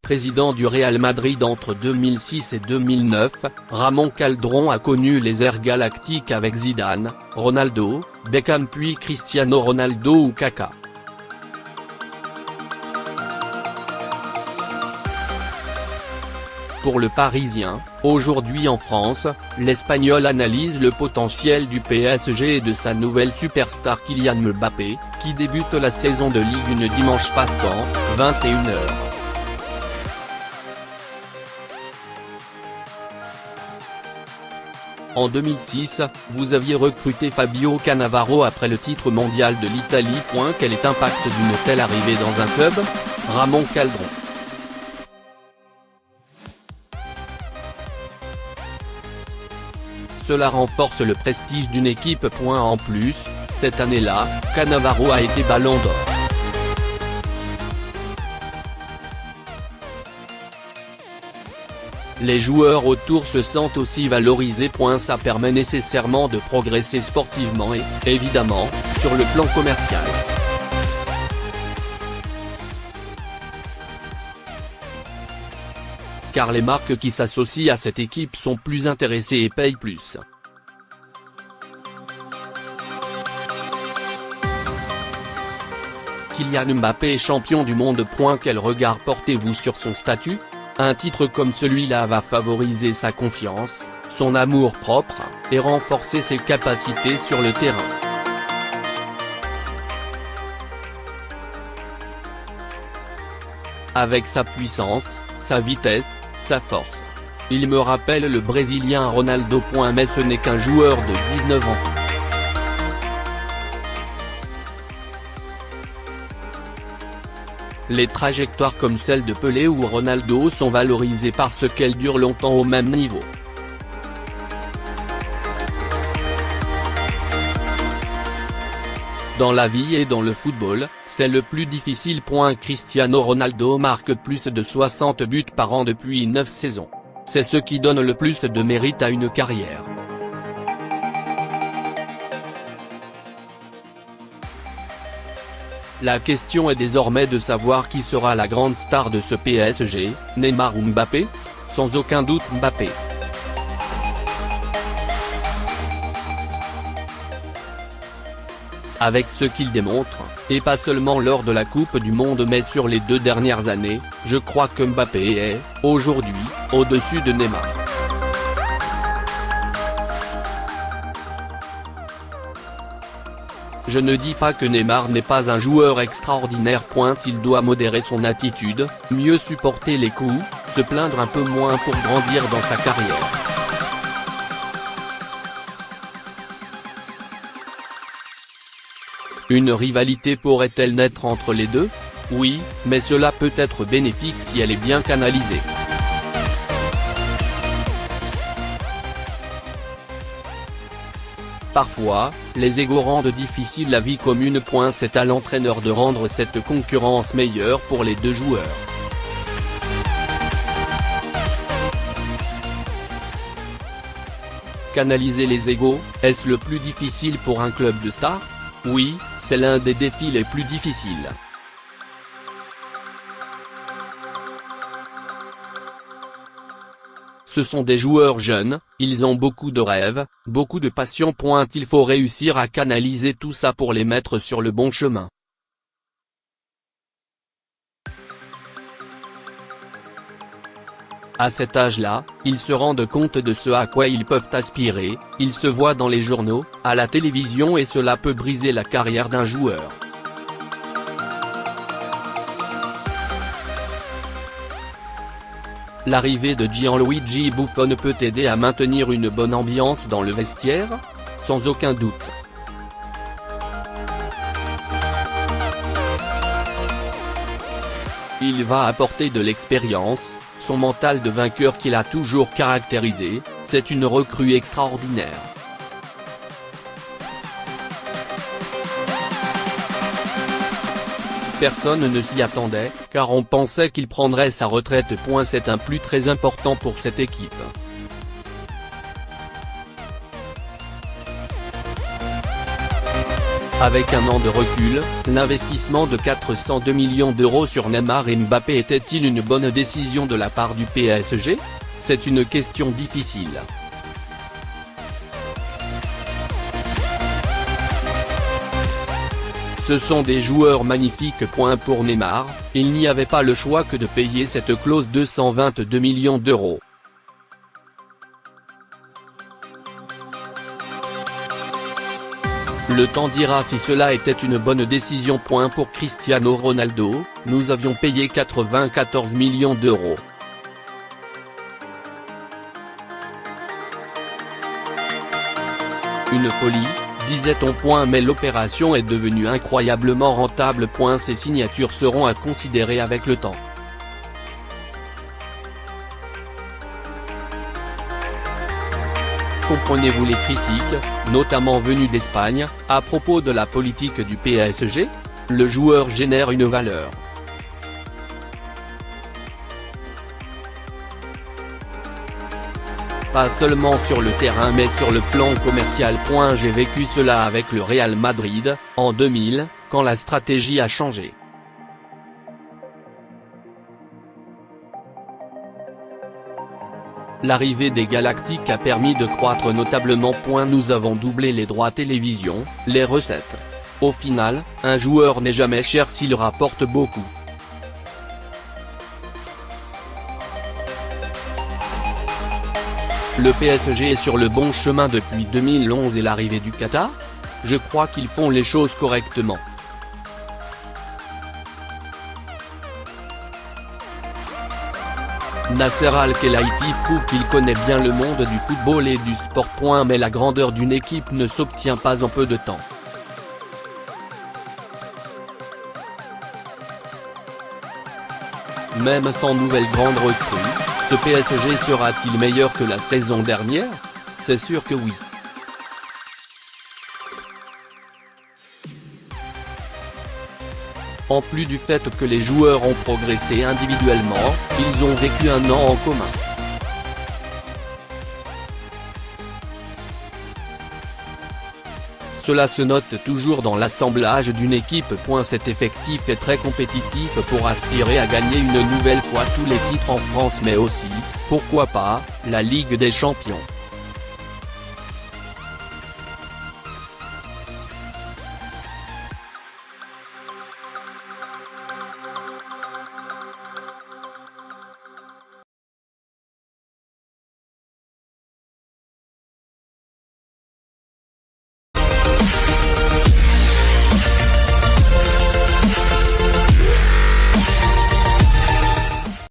président du Real Madrid entre 2006 et 2009, Ramón Caldrón a connu les ères galactiques avec Zidane, Ronaldo, Beckham puis Cristiano Ronaldo ou Kaka. Pour le Parisien, aujourd'hui en France, l'Espagnol analyse le potentiel du PSG et de sa nouvelle superstar Kylian Mbappé, qui débute la saison de Ligue 1 dimanche passant, 21h. En 2006, vous aviez recruté Fabio Cannavaro après le titre mondial de l'Italie. Quel est l'impact d'une telle arrivée dans un club? Ramón Caldrón. Cela renforce le prestige d'une équipe. En plus, cette année-là, Cannavaro a été Ballon d'Or. Les joueurs autour se sentent aussi valorisés. Ça permet nécessairement de progresser sportivement et, évidemment, sur le plan commercial. Car les marques qui s'associent à cette équipe sont plus intéressées et payent plus. Kylian Mbappé est champion du monde. Quel regard portez-vous sur son statut? Un titre comme celui-là va favoriser sa confiance, son amour-propre, et renforcer ses capacités sur le terrain. Avec sa puissance, sa vitesse, sa force. Il me rappelle le Brésilien Ronaldo. Mais ce n'est qu'un joueur de 19 ans. Les trajectoires comme celle de Pelé ou Ronaldo sont valorisées parce qu'elles durent longtemps au même niveau. Dans la vie et dans le football, c'est le plus difficile. Cristiano Ronaldo marque plus de 60 buts par an depuis 9 saisons. C'est ce qui donne le plus de mérite à une carrière. La question est désormais de savoir qui sera la grande star de ce PSG, Neymar ou Mbappé? Sans aucun doute Mbappé. Avec ce qu'il démontre, et pas seulement lors de la Coupe du Monde mais sur les 2 dernières années, je crois que Mbappé est, aujourd'hui, au-dessus de Neymar. Je ne dis pas que Neymar n'est pas un joueur extraordinaire. Il doit modérer son attitude, mieux supporter les coups, se plaindre un peu moins pour grandir dans sa carrière. Une rivalité pourrait-elle naître entre les deux? Oui, mais cela peut être bénéfique si elle est bien canalisée. Parfois, les égos rendent difficile la vie commune. C'est à l'entraîneur de rendre cette concurrence meilleure pour les deux joueurs. Canaliser les égos, est-ce le plus difficile pour un club de stars? Oui, c'est l'un des défis les plus difficiles. Ce sont des joueurs jeunes, ils ont beaucoup de rêves, beaucoup de passion. Il faut réussir à canaliser tout ça pour les mettre sur le bon chemin. À cet âge-là, ils se rendent compte de ce à quoi ils peuvent aspirer, ils se voient dans les journaux, à la télévision et cela peut briser la carrière d'un joueur. L'arrivée de Gianluigi Buffon peut aider à maintenir une bonne ambiance dans le vestiaire? Sans aucun doute. Il va apporter de l'expérience, son mental de vainqueur qu'il a toujours caractérisé, c'est une recrue extraordinaire. Personne ne s'y attendait, car on pensait qu'il prendrait sa retraite. C'est un plus très important pour cette équipe. Avec un an de recul, l'investissement de 402 millions d'euros sur Neymar et Mbappé était-il une bonne décision de la part du PSG? C'est une question difficile. Ce sont des joueurs magnifiques. Pour Neymar, il n'y avait pas le choix que de payer cette clause de 122 millions d'euros. Le temps dira si cela était une bonne décision. Pour Cristiano Ronaldo, nous avions payé 94 millions d'euros. Une folie, disait-on. Mais l'opération est devenue incroyablement rentable. Ces signatures seront à considérer avec le temps. Comprenez-vous les critiques, notamment venues d'Espagne, à propos de la politique du PSG? Le joueur génère une valeur. Pas seulement sur le terrain mais sur le plan commercial. J'ai vécu cela avec le Real Madrid, en 2000, quand la stratégie a changé. L'arrivée des Galactiques a permis de croître notablement. Nous avons doublé les droits télévision, les recettes. Au final, un joueur n'est jamais cher s'il rapporte beaucoup. Le PSG est sur le bon chemin depuis 2011 et l'arrivée du Qatar? Je crois qu'ils font les choses correctement. Nasser Al-Khelaifi prouve qu'il connaît bien le monde du football et du sport. Mais la grandeur d'une équipe ne s'obtient pas en peu de temps. Même sans nouvelle grande recrue, ce PSG sera-t-il meilleur que la saison dernière? C'est sûr que oui. En plus du fait que les joueurs ont progressé individuellement, ils ont vécu un an en commun. Cela se note toujours dans l'assemblage d'une équipe. Cet effectif est très compétitif pour aspirer à gagner une nouvelle fois tous les titres en France mais aussi, pourquoi pas, la Ligue des Champions.